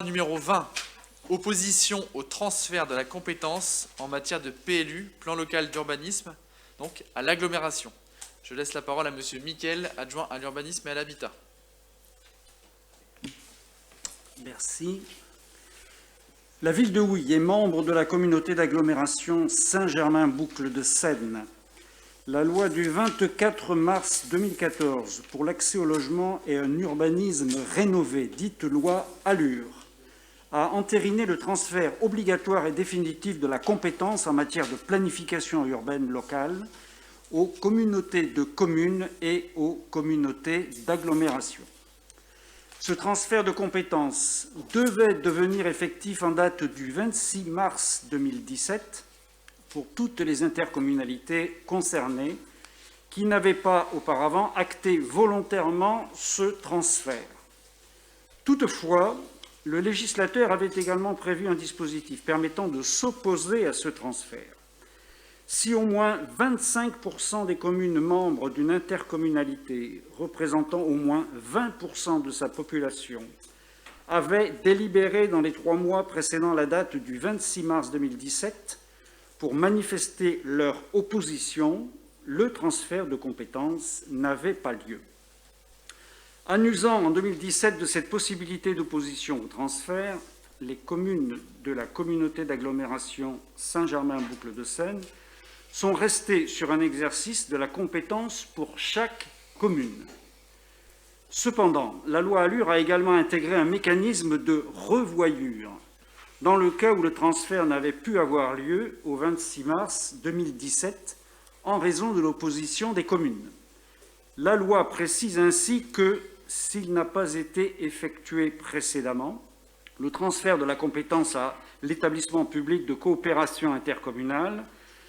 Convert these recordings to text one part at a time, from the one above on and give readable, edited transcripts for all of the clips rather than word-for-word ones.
Numéro 20, opposition au transfert de la compétence en matière de PLU, plan local d'urbanisme, donc à l'agglomération. Je laisse la parole à Monsieur Mickel, adjoint à l'urbanisme et à l'habitat. Merci. La ville de Houilles est membre de la communauté d'agglomération Saint-Germain-Boucles de Seine. La loi du 24 mars 2014 pour l'accès au logement et un urbanisme rénové, dite loi ALUR, a entériné le transfert obligatoire et définitif de la compétence en matière de planification urbaine locale aux communautés de communes et aux communautés d'agglomération. Ce transfert de compétences devait devenir effectif en date du 26 mars 2017 pour toutes les intercommunalités concernées qui n'avaient pas auparavant acté volontairement ce transfert. Toutefois, le législateur avait également prévu un dispositif permettant de s'opposer à ce transfert. Si au moins 25% des communes membres d'une intercommunalité représentant au moins 20% de sa population avaient délibéré dans les 3 mois précédant la date du 26 mars 2017 pour manifester leur opposition, le transfert de compétences n'avait pas lieu. En usant en 2017 de cette possibilité d'opposition au transfert, les communes de la communauté d'agglomération Saint-Germain-Boucles de Seine sont restées sur un exercice de la compétence pour chaque commune. Cependant, la loi ALUR a également intégré un mécanisme de revoyure dans le cas où le transfert n'avait pu avoir lieu au 26 mars 2017 en raison de l'opposition des communes. La loi précise ainsi que, s'il n'a pas été effectué précédemment, le transfert de la compétence à l'établissement public de coopération intercommunale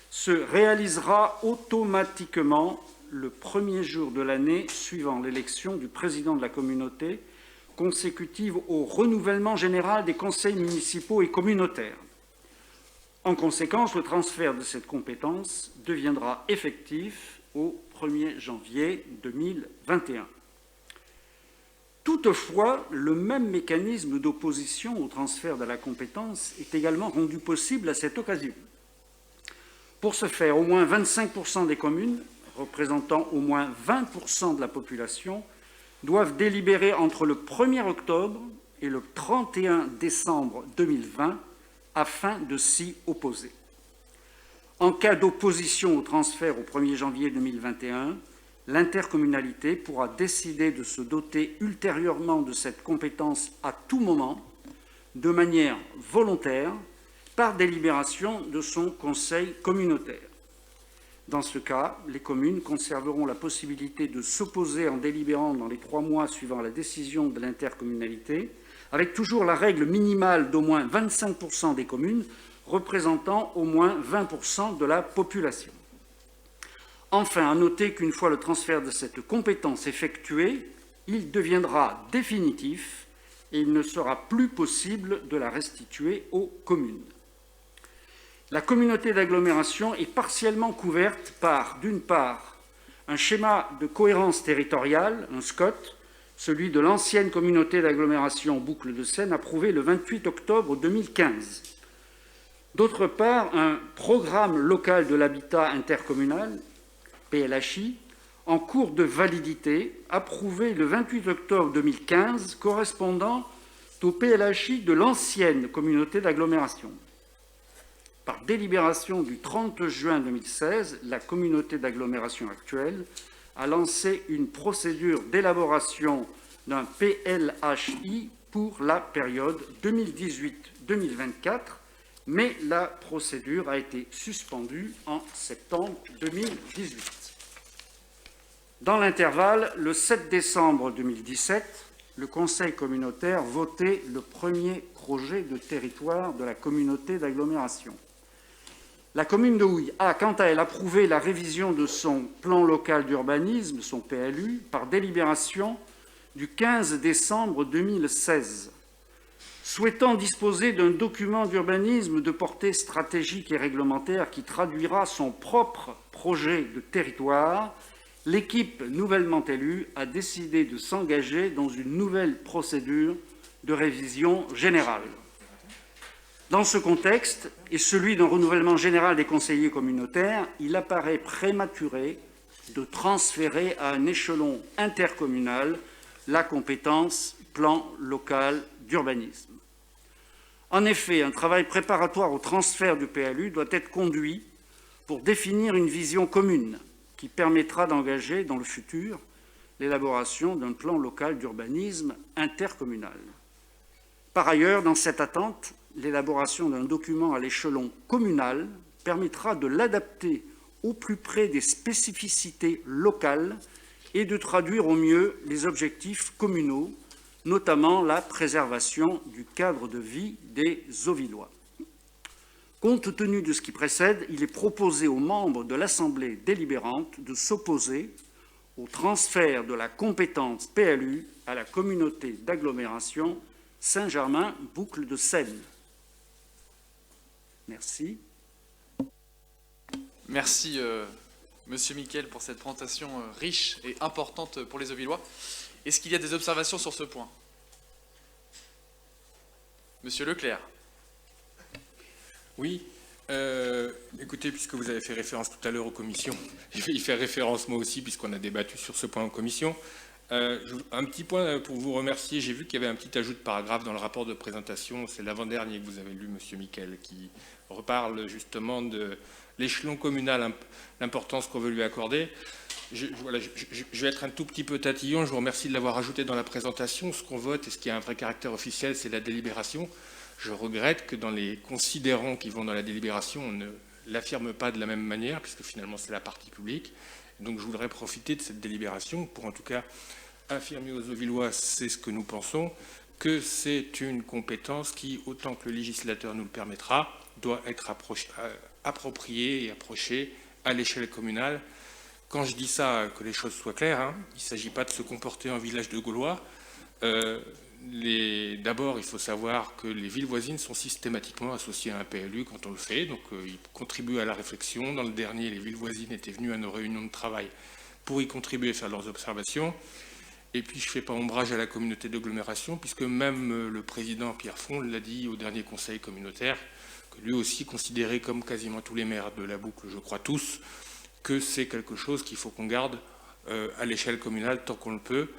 se réalisera automatiquement le premier jour de l'année suivant l'élection du président de la communauté, consécutive au renouvellement général des conseils municipaux et communautaires. En conséquence, le transfert de cette compétence deviendra effectif au 1er janvier 2021. Toutefois, le même mécanisme d'opposition au transfert de la compétence est également rendu possible à cette occasion. Pour ce faire, au moins 25% des communes, représentant au moins 20% de la population, doivent délibérer entre le 1er octobre et le 31 décembre 2020 afin de s'y opposer. En cas d'opposition au transfert au 1er janvier 2021, l'intercommunalité pourra décider de se doter ultérieurement de cette compétence à tout moment, de manière volontaire, par délibération de son conseil communautaire. Dans ce cas, les communes conserveront la possibilité de s'opposer en délibérant dans les 3 mois suivant la décision de l'intercommunalité, avec toujours la règle minimale d'au moins 25% des communes représentant au moins 20% de la population. Enfin, à noter qu'une fois le transfert de cette compétence effectué, il deviendra définitif et il ne sera plus possible de la restituer aux communes. La communauté d'agglomération est partiellement couverte par, d'une part, un schéma de cohérence territoriale, un SCOT, celui de l'ancienne communauté d'agglomération Boucles de Seine, approuvé le 28 octobre 2015. D'autre part, un programme local de l'habitat intercommunal, PLHI, en cours de validité, approuvé le 28 octobre 2015, correspondant au PLHI de l'ancienne communauté d'agglomération. Par délibération du 30 juin 2016, la communauté d'agglomération actuelle a lancé une procédure d'élaboration d'un PLHI pour la période 2018-2024, mais la procédure a été suspendue en septembre 2018. Dans l'intervalle, le 7 décembre 2017, le Conseil communautaire votait le premier projet de territoire de la communauté d'agglomération. La commune de Houilles a, quant à elle, approuvé la révision de son plan local d'urbanisme, son PLU, par délibération du 15 décembre 2016. Souhaitant disposer d'un document d'urbanisme de portée stratégique et réglementaire qui traduira son propre projet de territoire, l'équipe nouvellement élue a décidé de s'engager dans une nouvelle procédure de révision générale. Dans ce contexte, et celui d'un renouvellement général des conseillers communautaires, il apparaît prématuré de transférer à un échelon intercommunal la compétence plan local d'urbanisme. En effet, un travail préparatoire au transfert du PLU doit être conduit pour définir une vision commune qui permettra d'engager dans le futur l'élaboration d'un plan local d'urbanisme intercommunal. Par ailleurs, dans cette attente, l'élaboration d'un document à l'échelon communal permettra de l'adapter au plus près des spécificités locales et de traduire au mieux les objectifs communaux, notamment la préservation du cadre de vie des Auvillois. Compte tenu de ce qui précède, il est proposé aux membres de l'Assemblée délibérante de s'opposer au transfert de la compétence PLU à la communauté d'agglomération Saint-Germain-Boucles de Seine. Merci. Merci, Monsieur Mickel, pour cette présentation riche et importante pour les Auvillois. Est-ce qu'il y a des observations sur ce point? Monsieur Leclerc. Oui. Écoutez, puisque vous avez fait référence tout à l'heure aux commissions, je vais y faire référence moi aussi, puisqu'on a débattu sur ce point en commission. Un petit point pour vous remercier. J'ai vu qu'il y avait un petit ajout de paragraphe dans le rapport de présentation. C'est l'avant-dernier que vous avez lu, Monsieur Mickel, qui reparle justement de l'échelon communal, l'importance qu'on veut lui accorder. Je vais être un tout petit peu tatillon. Je vous remercie de l'avoir ajouté dans la présentation. Ce qu'on vote et ce qui a un vrai caractère officiel, c'est la délibération. Je regrette que dans les considérants qui vont dans la délibération, on ne l'affirme pas de la même manière, puisque finalement c'est la partie publique. Donc je voudrais profiter de cette délibération pour en tout cas affirmer aux Auvillois, c'est ce que nous pensons, que c'est une compétence qui, autant que le législateur nous le permettra, doit être appropriée et approchée à l'échelle communale. Quand je dis ça, que les choses soient claires, il ne s'agit pas de se comporter en village de Gaulois. D'abord, il faut savoir que les villes voisines sont systématiquement associées à un PLU quand on le fait, donc ils contribuent à la réflexion. Dans le dernier, les villes voisines étaient venues à nos réunions de travail pour y contribuer et faire leurs observations. Et puis, je ne fais pas ombrage à la communauté d'agglomération, puisque même le président Pierre Fond l'a dit au dernier conseil communautaire, que lui aussi considérait, comme quasiment tous les maires de la boucle, je crois tous, que c'est quelque chose qu'il faut qu'on garde à l'échelle communale tant qu'on le peut.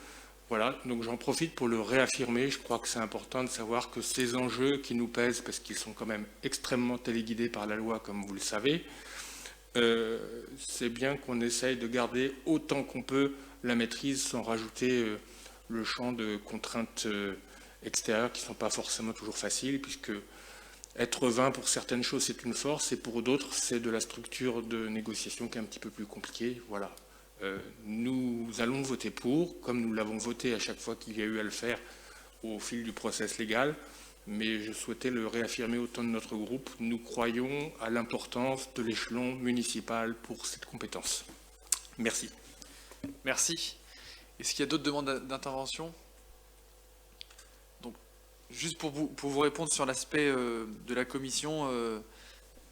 Voilà, donc j'en profite pour le réaffirmer. Je crois que c'est important de savoir que ces enjeux qui nous pèsent, parce qu'ils sont quand même extrêmement téléguidés par la loi, comme vous le savez, c'est bien qu'on essaye de garder autant qu'on peut la maîtrise sans rajouter le champ de contraintes extérieures qui ne sont pas forcément toujours faciles, puisque être 20 pour certaines choses, c'est une force, et pour d'autres, c'est de la structure de négociation qui est un petit peu plus compliquée. Voilà. Nous allons voter pour, comme nous l'avons voté à chaque fois qu'il y a eu à le faire au fil du process légal, mais je souhaitais le réaffirmer au temps de notre groupe. Nous croyons à l'importance de l'échelon municipal pour cette compétence. Merci. Merci. Est-ce qu'il y a d'autres demandes d'intervention? Donc, juste pour vous répondre sur l'aspect de la commission,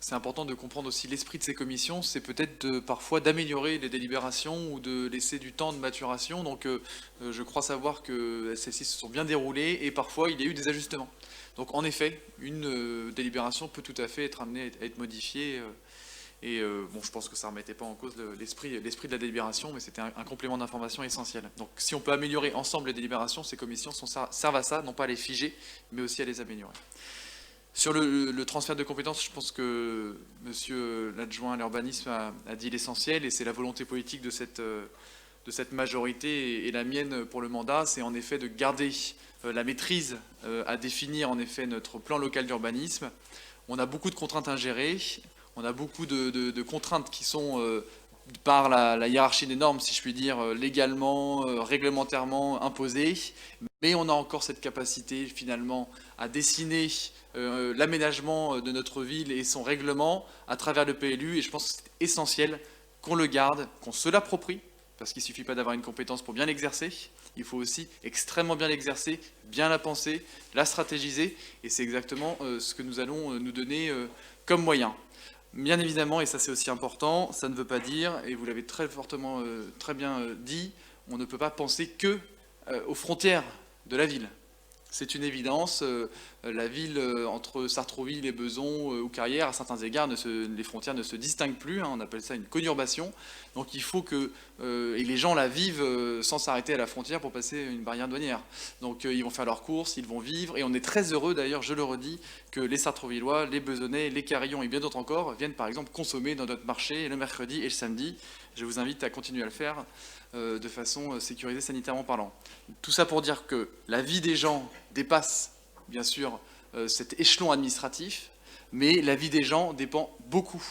c'est important de comprendre aussi l'esprit de ces commissions, c'est peut-être parfois d'améliorer les délibérations ou de laisser du temps de maturation. Donc je crois savoir que celles-ci se sont bien déroulées et parfois il y a eu des ajustements. Donc en effet, une délibération peut tout à fait être amenée à être modifiée. Bon, je pense que ça ne remettait pas en cause l'esprit de la délibération, mais c'était un complément d'information essentiel. Donc si on peut améliorer ensemble les délibérations, ces commissions servent à ça, non pas à les figer, mais aussi à les améliorer. Sur le transfert de compétences, je pense que monsieur l'adjoint à l'urbanisme a dit l'essentiel, et c'est la volonté politique de cette majorité et la mienne pour le mandat, c'est en effet de garder la maîtrise à définir en effet notre plan local d'urbanisme. On a beaucoup de contraintes à gérer, on a beaucoup de contraintes qui sont par la hiérarchie des normes, si je puis dire, légalement, réglementairement imposées, mais on a encore cette capacité finalement à dessiner l'aménagement de notre ville et son règlement à travers le PLU, et je pense que c'est essentiel qu'on le garde, qu'on se l'approprie, parce qu'il ne suffit pas d'avoir une compétence pour bien l'exercer, il faut aussi extrêmement bien l'exercer, bien la penser, la stratégiser, et c'est exactement ce que nous allons nous donner comme moyen. Bien évidemment, et ça c'est aussi important, ça ne veut pas dire, et vous l'avez très fortement, très bien dit, on ne peut pas penser que aux frontières de la ville. C'est une évidence. La ville entre Sartrouville et Beson ou Carrière, à certains égards, les frontières ne se distinguent plus. On appelle ça une conurbation. Donc il faut que... et les gens la vivent sans s'arrêter à la frontière pour passer une barrière douanière. Donc ils vont faire leurs courses, ils vont vivre. Et on est très heureux d'ailleurs, je le redis, que les Sartrouvillois, les Besonnais, les Carillons et bien d'autres encore viennent par exemple consommer dans notre marché le mercredi et le samedi. Je vous invite à continuer à le faire de façon sécurisée sanitairement parlant. Tout ça pour dire que la vie des gens dépasse bien sûr cet échelon administratif, mais la vie des gens dépend beaucoup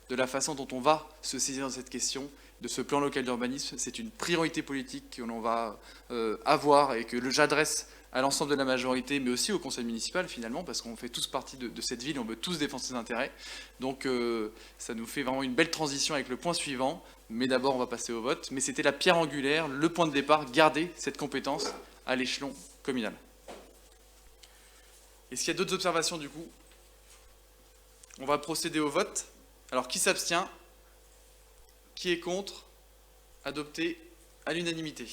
de la façon dont on va se saisir de cette question, de ce plan local d'urbanisme. C'est une priorité politique que l'on va avoir et que j'adresse à l'ensemble de la majorité, mais aussi au conseil municipal finalement, parce qu'on fait tous partie de cette ville, on veut tous défendre ses intérêts. Donc ça nous fait vraiment une belle transition avec le point suivant, mais d'abord on va passer au vote. Mais c'était la pierre angulaire, le point de départ, garder cette compétence à l'échelon communal. Est-ce qu'il y a d'autres observations du coup? On va procéder au vote. Alors qui s'abstient? Qui est contre? Adopté à l'unanimité.